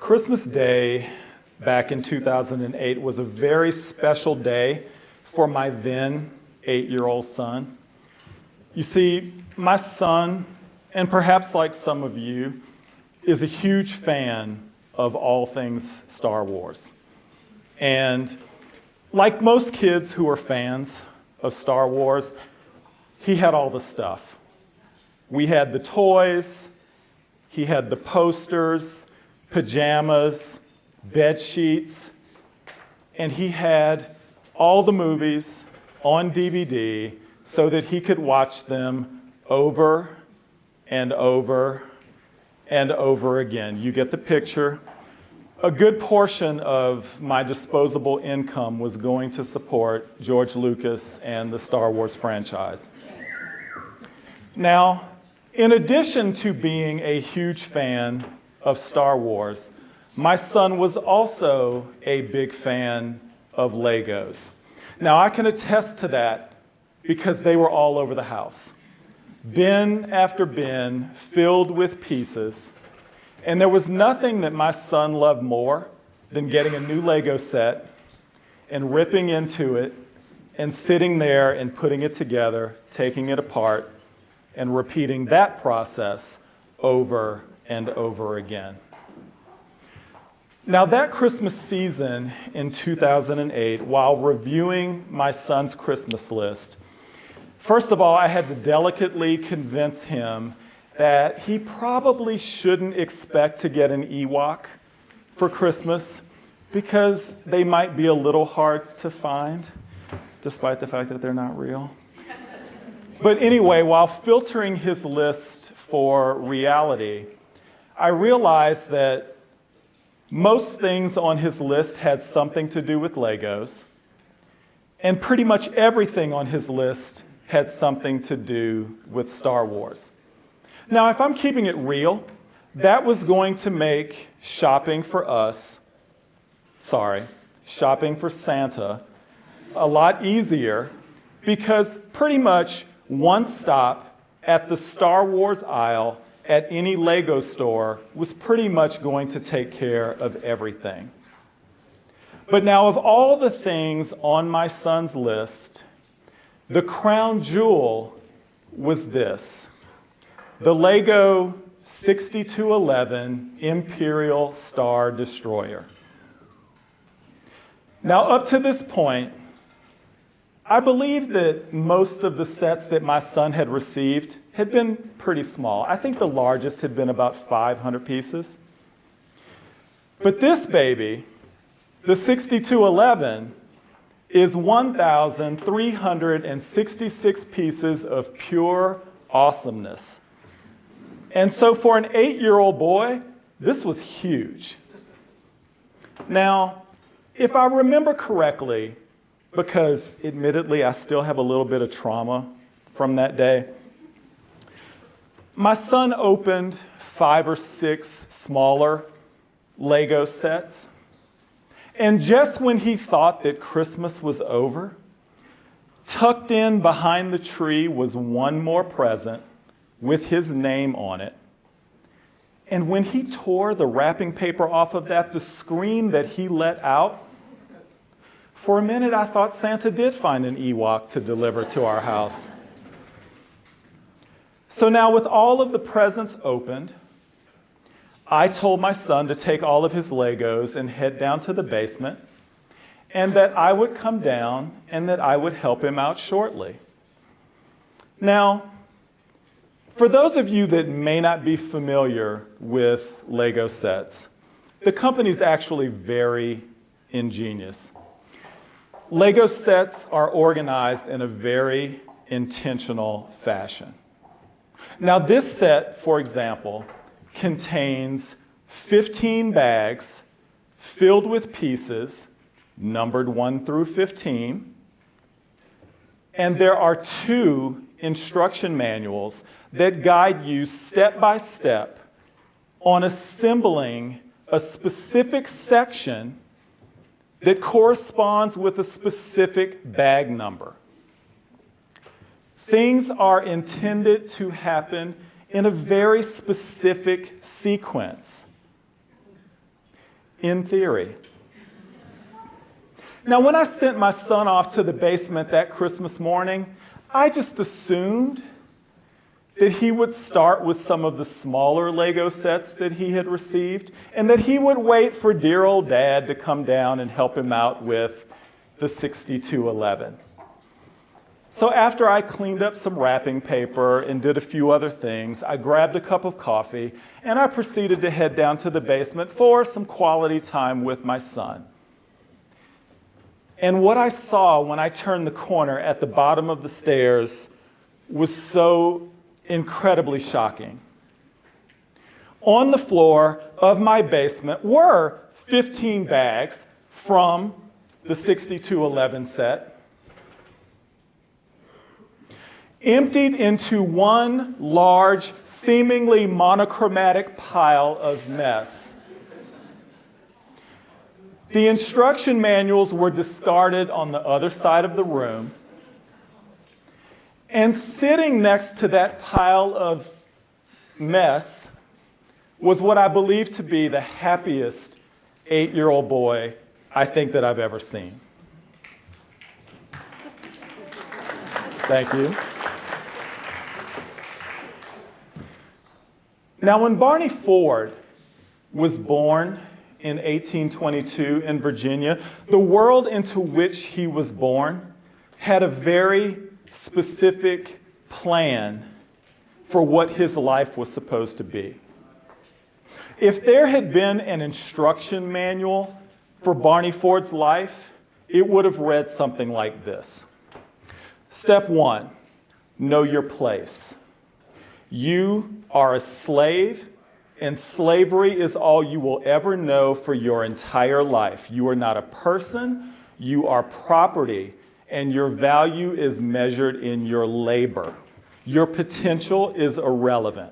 Christmas Day back in 2008 was a very special day for my then 8-year-old son. You see, my son, and perhaps like some of you, is a huge fan of all things Star Wars. And like most kids who are fans of Star Wars, he had all the stuff. We had the toys, he had the posters, pajamas, bed sheets, and he had all the movies on DVD so that he could watch them over and over and over again. You get the picture. A good portion of my disposable income was going to support George Lucas and the Star Wars franchise. Now, in addition to being a huge fan of Star Wars, my son was also a big fan of Legos. Now, I can attest to that because they were all over the house. Bin after bin filled with pieces. And there was nothing that my son loved more than getting a new Lego set and ripping into it and sitting there and putting it together, taking it apart, and repeating that process over and over again. Now, that Christmas season in 2008, while reviewing my son's Christmas list, first of all, I had to delicately convince him that he probably shouldn't expect to get an Ewok for Christmas because they might be a little hard to find, despite the fact that they're not real. But anyway, while filtering his list for reality, I realized that most things on his list had something to do with Legos, and pretty much everything on his list had something to do with Star Wars. Now, if I'm keeping it real, that was going to make shopping for Santa, a lot easier because pretty much one stop at the Star Wars aisle at any Lego store was pretty much going to take care of everything. But now, of all the things on my son's list, the crown jewel was this: the Lego 6211 Imperial Star Destroyer. Now, up to this point, I believe that most of the sets that my son had received had been pretty small. I think the largest had been about 500 pieces. But this baby, the 6211, is 1,366 pieces of pure awesomeness. And so for an 8-year-old boy, this was huge. Now, if I remember correctly, because admittedly I still have a little bit of trauma from that day, my son opened 5 or 6 smaller Lego sets. And just when he thought that Christmas was over, tucked in behind the tree was one more present with his name on it. And when he tore the wrapping paper off of that, the scream that he let out, for a minute I thought Santa did find an Ewok to deliver to our house. So now, with all of the presents opened, I told my son to take all of his Legos and head down to the basement, and that I would come down and that I would help him out shortly. Now, for those of you that may not be familiar with Lego sets, the company's actually very ingenious. Lego sets are organized in a very intentional fashion. Now, this set, for example, contains 15 bags filled with pieces, numbered 1 through 15, and there are 2 instruction manuals that guide you step by step on assembling a specific section that corresponds with a specific bag number. Things are intended to happen in a very specific sequence. in theory. Now, when I sent my son off to the basement that Christmas morning, I just assumed that he would start with some of the smaller Lego sets that he had received, and that he would wait for dear old Dad to come down and help him out with the 6211. So after I cleaned up some wrapping paper and did a few other things, I grabbed a cup of coffee and I proceeded to head down to the basement for some quality time with my son. And what I saw when I turned the corner at the bottom of the stairs was so incredibly shocking. On the floor of my basement were 15 bags from the 6211 set, emptied into one large, seemingly monochromatic pile of mess. The instruction manuals were discarded on the other side of the room, and sitting next to that pile of mess was what I believe to be the happiest 8-year-old boy I think that I've ever seen. Thank you. Now, when Barney Ford was born in 1822 in Virginia, the world into which he was born had a very specific plan for what his life was supposed to be. If there had been an instruction manual for Barney Ford's life, it would have read something like this. Step 1, know your place. You are a slave, and slavery is all you will ever know for your entire life. You are not a person, you are property, and your value is measured in your labor. Your potential is irrelevant.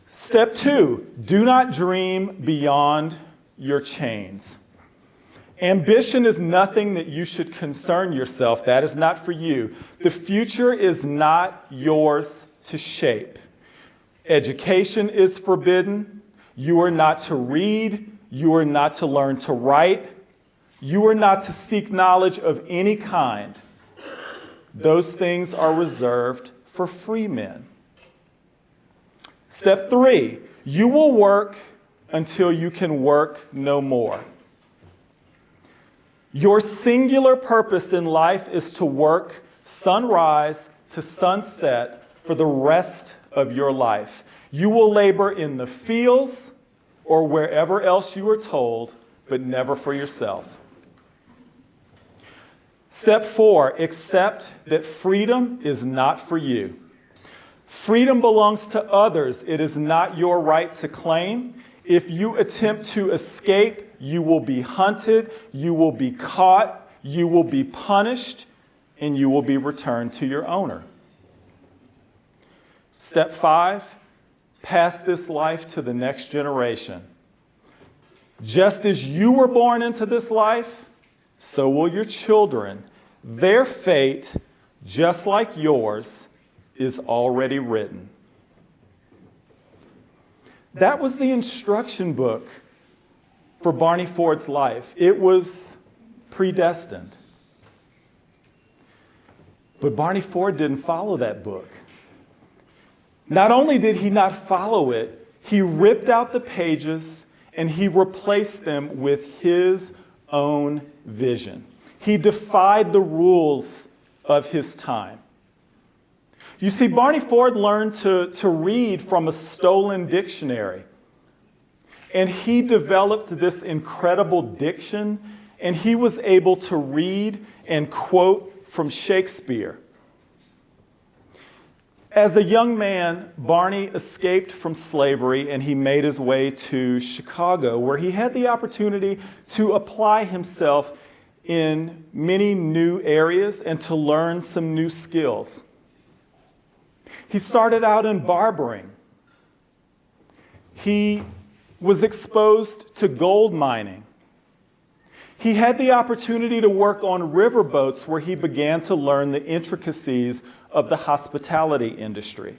Step 2, do not dream beyond your chains. Ambition is nothing that you should concern yourself. That is not for you. The future is not yours to shape. Education is forbidden. You are not to read. You are not to learn to write. You are not to seek knowledge of any kind. Those things are reserved for free men. Step 3, you will work until you can work no more. Your singular purpose in life is to work sunrise to sunset for the rest of your life. You will labor in the fields or wherever else you are told, but never for yourself. Step 4, accept that freedom is not for you. Freedom belongs to others. It is not your right to claim. If you attempt to escape, you will be hunted, you will be caught, you will be punished, and you will be returned to your owner. Step 5, pass this life to the next generation. Just as you were born into this life, so will your children. Their fate, just like yours, is already written. That was the instruction book for Barney Ford's life. It was predestined. But Barney Ford didn't follow that book. Not only did he not follow it, he ripped out the pages and he replaced them with his own vision. He defied the rules of his time. You see, Barney Ford learned to read from a stolen dictionary. And he developed this incredible diction, and he was able to read and quote from Shakespeare. As a young man, Barney escaped from slavery and he made his way to Chicago, where he had the opportunity to apply himself in many new areas and to learn some new skills. He started out in barbering. He was exposed to gold mining. He had the opportunity to work on riverboats where he began to learn the intricacies of the hospitality industry.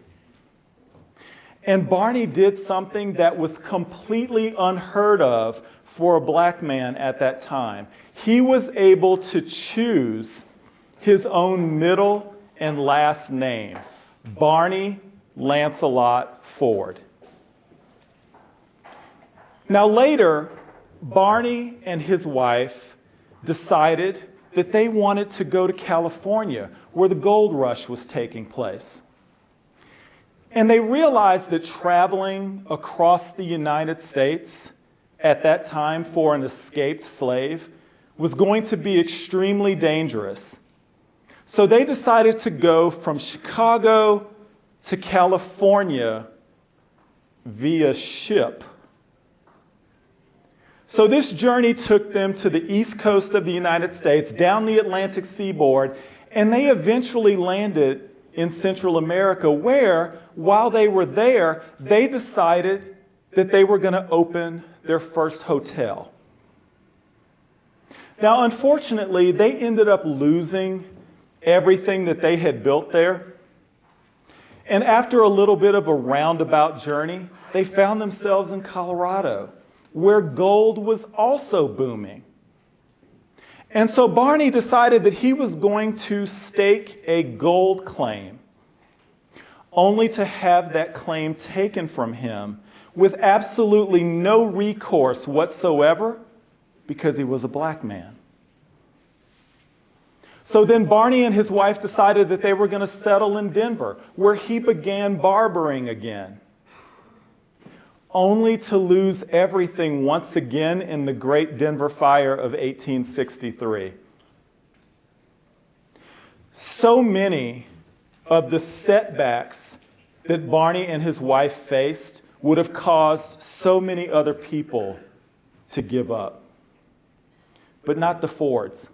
And Barney did something that was completely unheard of for a black man at that time. He was able to choose his own middle and last name, Barney Lancelot Ford. Now later, Barney and his wife decided that they wanted to go to California, where the gold rush was taking place. And they realized that traveling across the United States at that time for an escaped slave was going to be extremely dangerous. So they decided to go from Chicago to California via ship. So this journey took them to the east coast of the United States, down the Atlantic seaboard, and they eventually landed in Central America, where, while they were there, they decided that they were going to open their first hotel. Now, unfortunately, they ended up losing everything that they had built there. And after a little bit of a roundabout journey, they found themselves in Colorado, where gold was also booming. And so Barney decided that he was going to stake a gold claim, only to have that claim taken from him with absolutely no recourse whatsoever, because he was a black man. So then Barney and his wife decided that they were going to settle in Denver, where he began barbering again, only to lose everything once again in the Great Denver Fire of 1863. So many of the setbacks that Barney and his wife faced would have caused so many other people to give up, but not the Fords.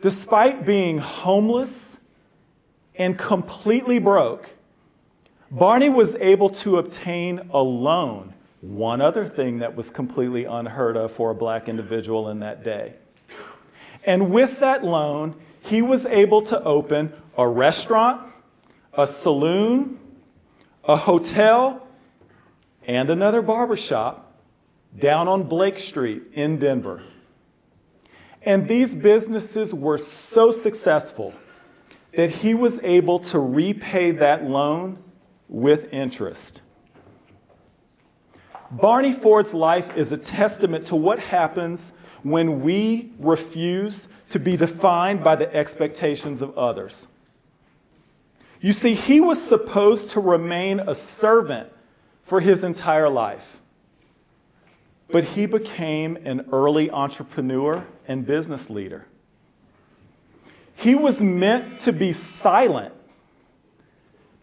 Despite being homeless and completely broke, Barney was able to obtain a loan, one other thing that was completely unheard of for a black individual in that day. And with that loan, he was able to open a restaurant, a saloon, a hotel, and another barbershop down on Blake Street in Denver. And these businesses were so successful that he was able to repay that loan with interest. Barney Ford's life is a testament to what happens when we refuse to be defined by the expectations of others. You see, he was supposed to remain a servant for his entire life, but he became an early entrepreneur and business leader. He was meant to be silent,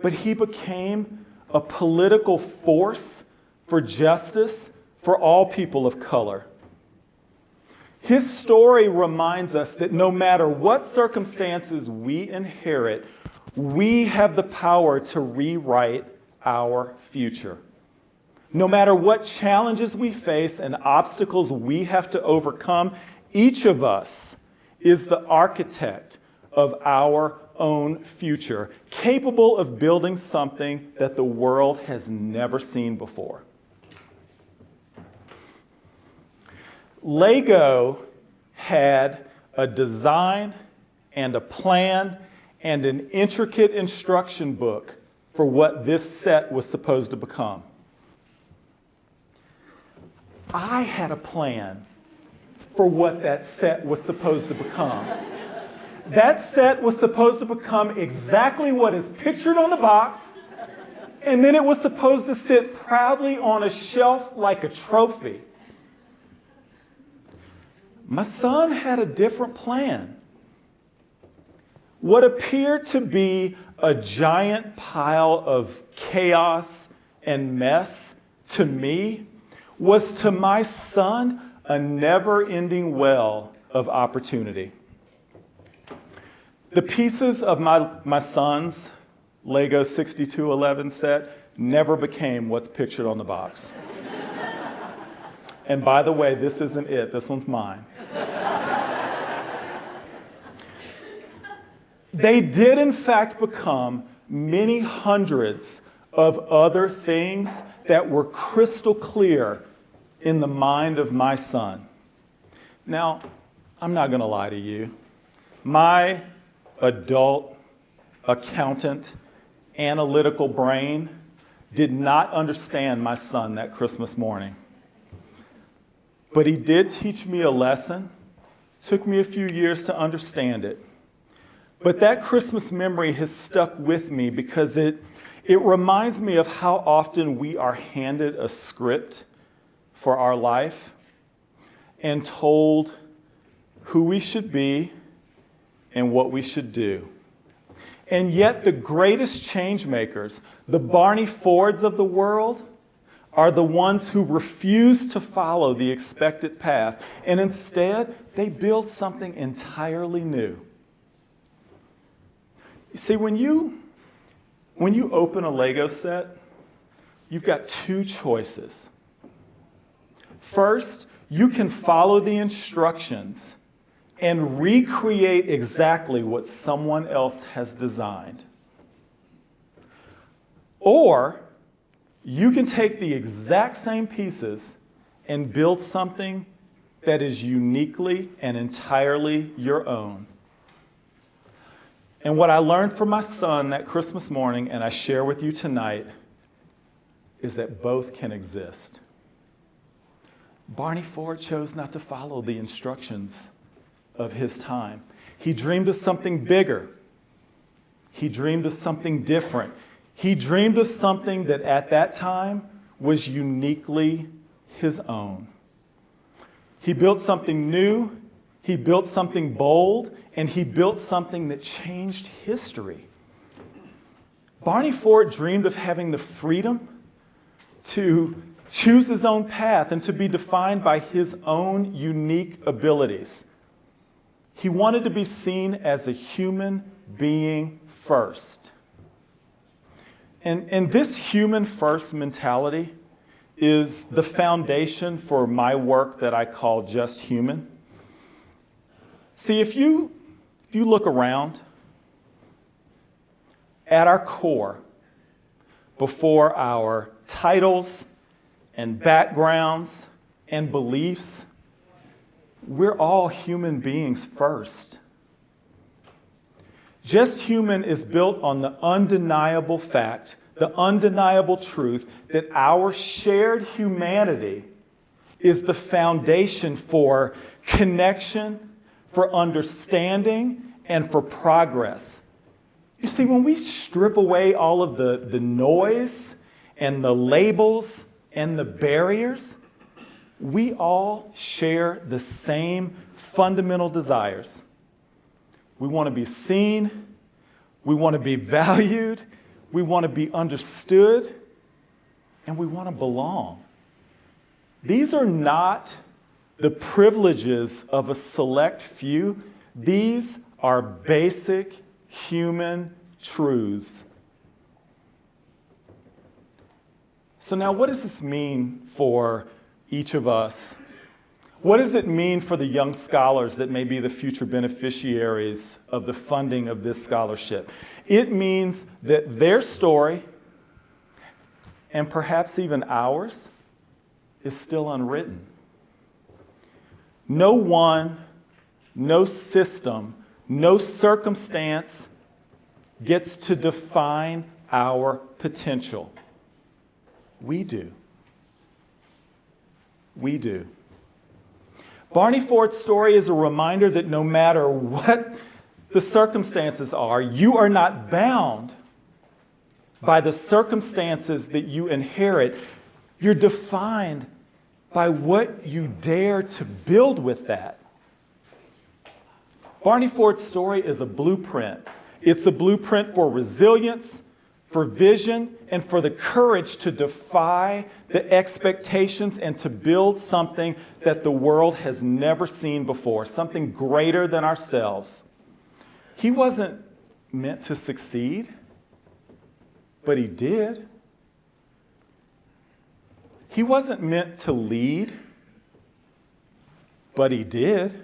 but he became a political force for justice for all people of color. His story reminds us that no matter what circumstances we inherit, we have the power to rewrite our future. No matter what challenges we face and obstacles we have to overcome, each of us is the architect of our own future, capable of building something that the world has never seen before. Lego had a design and a plan and an intricate instruction book for what this set was supposed to become. I had a plan for what that set was supposed to become. That set was supposed to become exactly what is pictured on the box, and then it was supposed to sit proudly on a shelf like a trophy. My son had a different plan. What appeared to be a giant pile of chaos and mess to me was to my son a never-ending well of opportunity. The pieces of my son's Lego 6211 set never became what's pictured on the box. And by the way, this isn't it. This one's mine. They did, in fact, become many hundreds of other things that were crystal clear in the mind of my son. Now, I'm not going to lie to you. My adult, accountant, analytical brain did not understand my son that Christmas morning. But he did teach me a lesson. Took me a few years to understand it. But that Christmas memory has stuck with me because it reminds me of how often we are handed a script for our life and told who we should be and what we should do. And yet the greatest change makers, the Barney Fords of the world, are the ones who refuse to follow the expected path, and instead they build something entirely new. You see, when you open a Lego set, you've got two choices. First, you can follow the instructions and recreate exactly what someone else has designed. Or you can take the exact same pieces and build something that is uniquely and entirely your own. And what I learned from my son that Christmas morning, and I share with you tonight, is that both can exist. Barney Ford chose not to follow the instructions of his time. He dreamed of something bigger. He dreamed of something different. He dreamed of something that at that time was uniquely his own. He built something new, he built something bold, and he built something that changed history. Barney Ford dreamed of having the freedom to choose his own path and to be defined by his own unique abilities. He wanted to be seen as a human being first. And this human first mentality is the foundation for my work that I call Just Human. See, if you look around, at our core, before our titles and backgrounds and beliefs, we're all human beings first. Just Human is built on the undeniable fact, the undeniable truth that our shared humanity is the foundation for connection, for understanding, and for progress. You see, when we strip away all of the noise and the labels and the barriers, we all share the same fundamental desires. We want to be seen, we want to be valued, we want to be understood, and we want to belong. These are not the privileges of a select few. These are basic human truths. So now, what does this mean for each of us? What does it mean for the young scholars that may be the future beneficiaries of the funding of this scholarship? It means that their story, and perhaps even ours, is still unwritten. No one, no system, no circumstance gets to define our potential. We do. We do. Barney Ford's story is a reminder that no matter what the circumstances are, you are not bound by the circumstances that you inherit. You're defined by what you dare to build with that. Barney Ford's story is a blueprint. It's a blueprint for resilience, for vision, and for the courage to defy the expectations and to build something that the world has never seen before, something greater than ourselves. He wasn't meant to succeed, but he did. He wasn't meant to lead, but he did.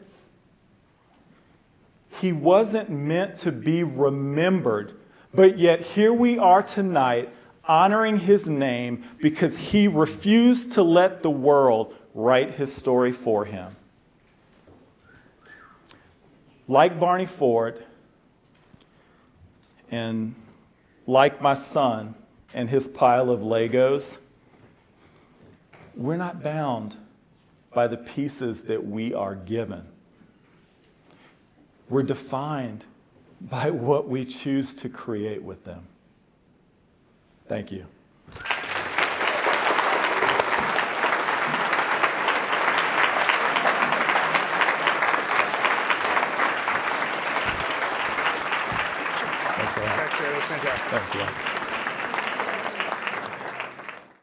He wasn't meant to be remembered, but yet here we are tonight, honoring his name because he refused to let the world write his story for him. Like Barney Ford, and like my son and his pile of Legos, we're not bound by the pieces that we are given. We're defined by what we choose to create with them. Thank you. Thanks a lot. Thanks, Jay. That was fantastic. Thanks a lot.